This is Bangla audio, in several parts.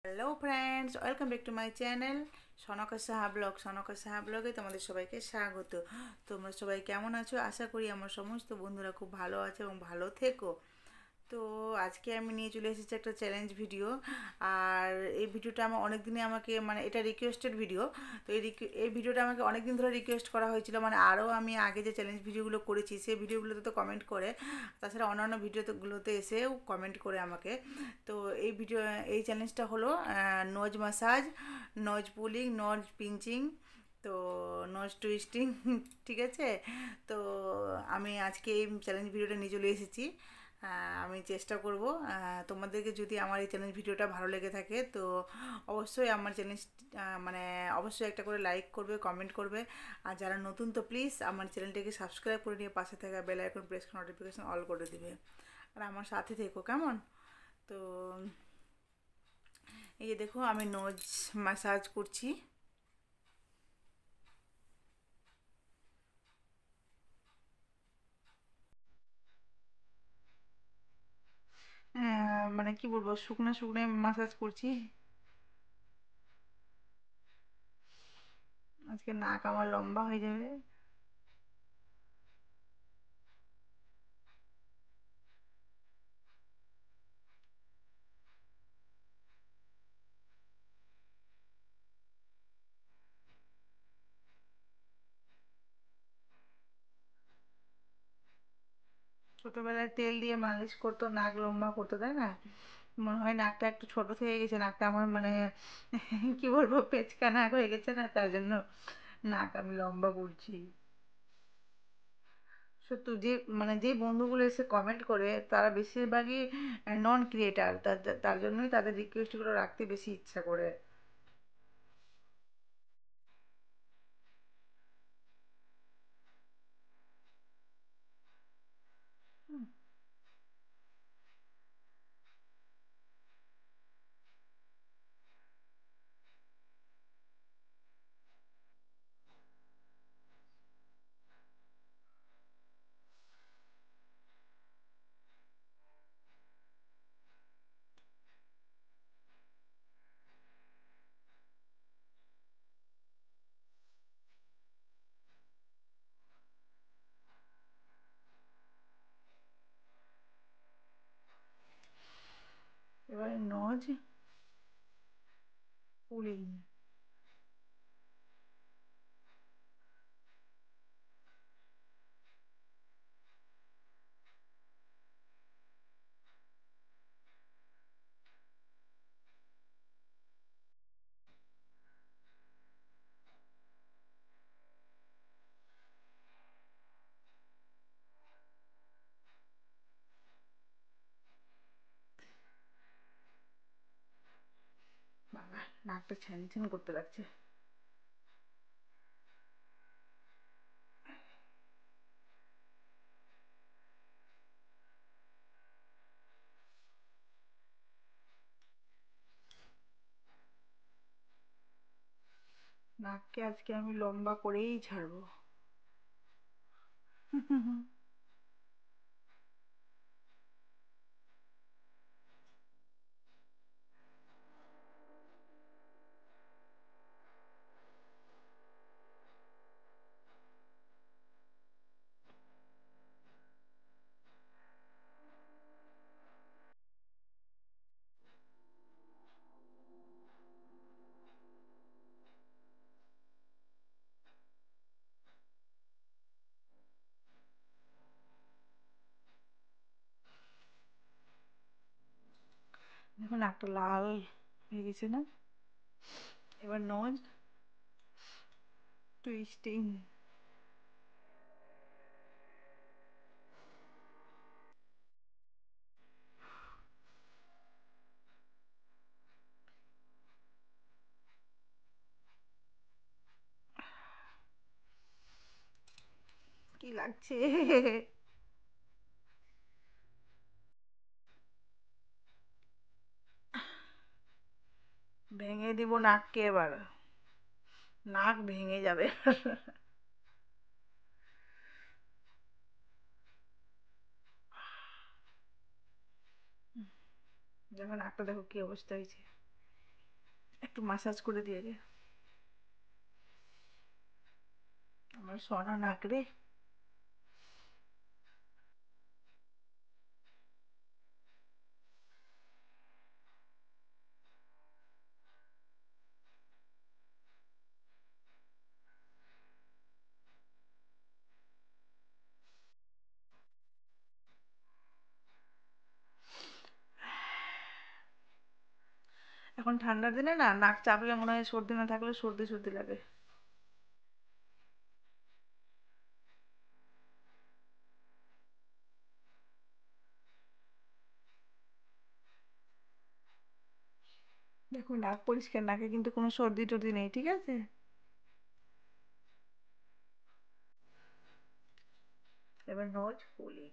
Hello friends, welcome back to my channel Sonka Saha blog. Sonka Saha ব্লগে তোমাদের সবাইকে স্বাগত। তোমরা সবাই কেমন আছো? আশা করি আমার সমস্ত বন্ধুরা খুব ভালো আছে এবং ভালো থেকো। তো আজকে আমি নিয়ে চলে এসেছি একটা চ্যালেঞ্জ ভিডিও। আর এই ভিডিওটা আমার অনেক দিনে আমাকে এটা রিকোয়েস্টেড ভিডিও। তো এই ভিডিওটা আমাকে অনেক দিন ধরে রিকোয়েস্ট করা হয়েছিল, আরও আমি আগে যে চ্যালেঞ্জ ভিডিওগুলো করেছি সেই ভিডিওগুলোতে তো কমেন্ট করে, তাছাড়া অন্যান্য ভিডিওগুলোতে এসেও কমেন্ট করে আমাকে। তো এই চ্যালেঞ্জটা হলো nose massage, nose pulling, nose pinching, তো নোজ টুইস্টিং। ঠিক আছে। তো আমি আজকে এই চ্যালেঞ্জ ভিডিওটা নিয়ে চলে এসেছি। আমি চেষ্টা করব। তোমাদেরকে যদি আমার এই চ্যালেঞ্জ ভিডিওটা ভালো লেগে থাকে তো অবশ্যই আমার চ্যালেঞ্জ অবশ্যই একটা করে লাইক করবে, কমেন্ট করবে। আর যারা নতুন তো প্লিজ আমার চ্যানেলটাকে সাবস্ক্রাইব করে নিয়ে পাশে থাকা বেল আইকন প্রেস করে নোটিফিকেশন অল করে দিবে। আর আমার সাথে থেকো, কেমন? তো এই যে দেখো, আমি নোজ ম্যাসাজ করছি। কি বলবো, শুকনো শুকনো ম্যাসাজ করছি। আজকে নাক আমার লম্বা হয়ে যাবে। ছোটবেলায় তেল দিয়ে মালিশ করতো, নাক লম্বা করতো, তাই না? মনে হয় নাকটা একটু ছোট থেকে গেছে, নাকটা আমার কি বলবো, পেচকা নাক হয়ে গেছে না, তার জন্য নাক আমি লম্বা করছি। সত্যি যে যে বন্ধুগুলো এসে কমেন্ট করে তারা বেশিরভাগই নন ক্রিয়েটার, তার জন্যই তাদের রিকোয়েস্টগুলো রাখতে বেশি ইচ্ছা করে। এবারে নজ পুলিং। বাবা, নাকটা ছ্যান ছ্যান করতে লাগছে। নাককে আজকে আমি লম্বা করেই ছাড়বো। দেখো নাকটা লাল হয়ে গেছে না? এবার নোজ টুইস্টিং। কি লাগছে! ভেঙে দিব নাককে এবার। নাক ভেঙে যাবে। দেখো নাকটা, দেখো কি অবস্থা হয়েছে। একটু মাসাজ করে দিয়ে রে আমার সোনা নাক রে। এখন ঠান্ডার দিনে না নাক চাপলে মনে হয় সর্দি না থাকলে সর্দি সর্দি লাগে। দেখো নাক পরিষ্কার, নাকে কিন্তু কোনো সর্দি টর্দি নেই, ঠিক আছে? এবার নোজ ফুলি।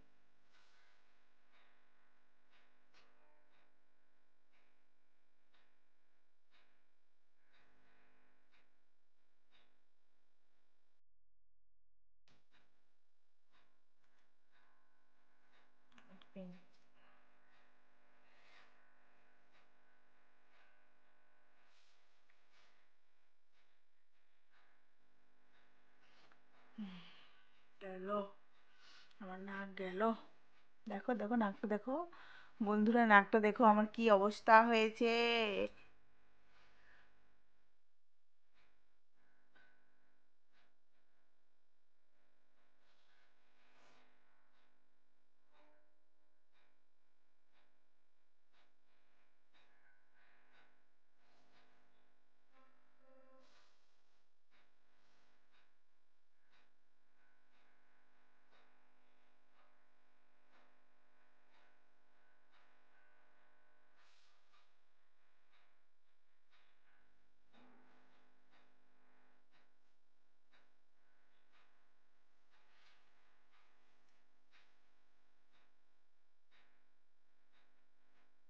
গেল, আমার নাক গেল। দেখো দেখো নাকটা দেখো বন্ধুরা, নাকটা দেখো আমার কি অবস্থা হয়েছে।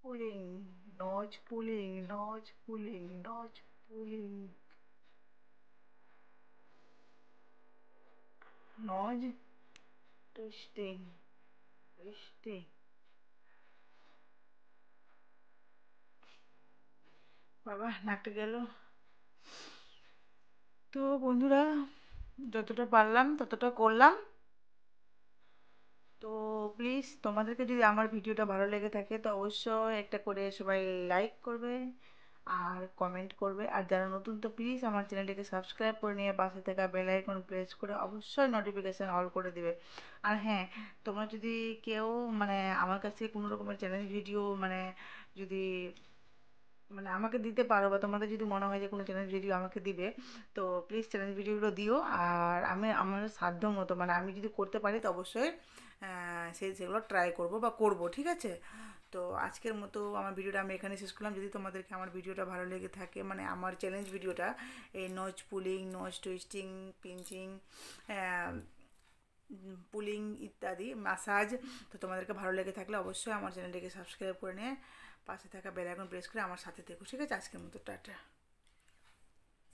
Pulling, nose pulling, nose pulling, nose pulling, nose twisting, twisting. বাবা নাকটা গেল। তো বন্ধুরা, যতটা পারলাম ততটা করলাম। তো প্লিজ তোমাদেরকে যদি আমার ভিডিওটা ভালো লেগে থাকে তো অবশ্যই একটা করে সবাই লাইক করবে আর কমেন্ট করবে। আর যারা নতুন তো প্লিজ আমার চ্যানেলটিকে সাবস্ক্রাইব করে নিয়ে পাশে থাকা বেল আইকন প্রেস করে অবশ্যই নোটিফিকেশান অল করে দিবে। আর হ্যাঁ, তোমরা যদি কেউ মানে আমার কাছে কোনো রকমের চ্যালেঞ্জ ভিডিও মানে যদি মানে আমাকে দিতে পারো বা তোমাদের যদি মনে হয় যে কোনো চ্যালেঞ্জ ভিডিও আমাকে দিবে, তো প্লিজ চ্যালেঞ্জ ভিডিওগুলো দিও। আর আমি আমার সাধ্য মতো মানে আমি যদি করতে পারি তো অবশ্যই সেগুলো ট্রাই করব বা করব, ঠিক আছে? তো আজকের মতো আমার ভিডিওটা আমি এখানে শেষ করলাম। যদি তোমাদেরকে আমার ভিডিওটা ভালো লেগে থাকে মানে আমার চ্যালেঞ্জ ভিডিওটা এই nose pulling, nose twisting, pinching, pulling ইত্যাদি মাসাজ, তো তোমাদেরকে ভালো লেগে থাকলে অবশ্যই আমার চ্যানেলটিকে সাবস্ক্রাইব করে নিয়ে পাশে থাকা বেল আইকন প্রেস করে আমার সাথে থেকো, ঠিক আছে? আজকের মতো টাটা।